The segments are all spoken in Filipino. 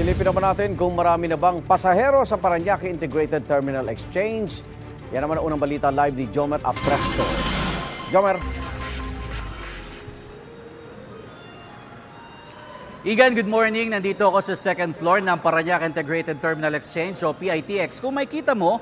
Silipin naman natin kung marami na bang pasahero sa Parañaque Integrated Terminal Exchange. Yan naman ang unang balita live ni Jomer Apresto. Jomer. Igan, good morning. Nandito ako sa second floor ng Parañaque Integrated Terminal Exchange o PITX. Kung makita mo,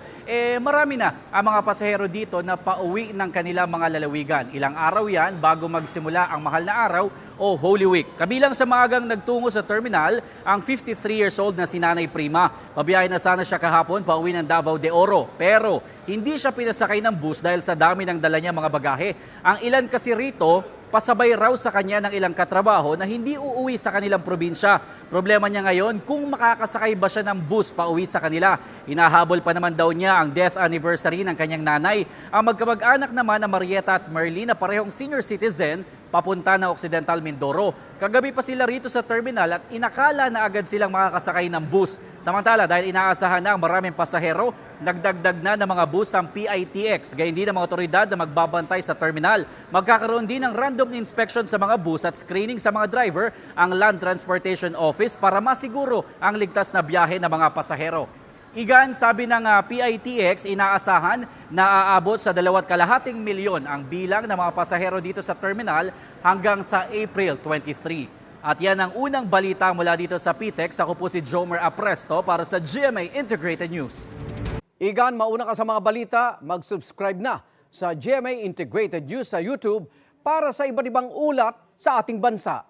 marami na ang mga pasahero dito na pauwi ng kanilang mga lalawigan. Ilang araw yan bago magsimula ang mahal na araw o Holy Week. Kabilang sa maagang nagtungo sa terminal, ang 53 years old na si Nanay Prima. Pabiyahe na sana siya kahapon pauwi ng Davao de Oro. Pero hindi siya pinasakay ng bus dahil sa dami ng dala niya mga bagahe. Ang ilan kasi rito, pasabay raw sa kanya ng ilang katrabaho na hindi uuwi sa kanilang probinsya. Problema niya ngayon kung makakasakay ba siya ng bus pauwi sa kanila. Hinahabol pa naman daw niya ang death anniversary ng kanyang nanay. Ang magkamag-anak naman na Marieta at Merly na parehong senior citizen, papunta na Occidental Mindoro. Kagabi pa sila rito sa terminal at inakala na agad silang makakasakay ng bus. Samantala, dahil inaasahan na ang maraming pasahero, nagdagdag na ng mga bus ang PITX. Gayun din ang mga otoridad na magbabantay sa terminal. Magkakaroon din ng random inspection sa mga bus at screening sa mga driver ang Land Transportation Office para masiguro ang ligtas na biyahe ng mga pasahero. Igan, sabi ng PITX, inaasahan na aabot sa 2.5 milyon ang bilang ng mga pasahero dito sa terminal hanggang sa April 23. At yan ang unang balita mula dito sa PITX. Ako po si Jomer Apresto para sa GMA Integrated News. Igan, mauna ka sa mga balita, mag-subscribe na sa GMA Integrated News sa YouTube para sa iba't ibang ulat sa ating bansa.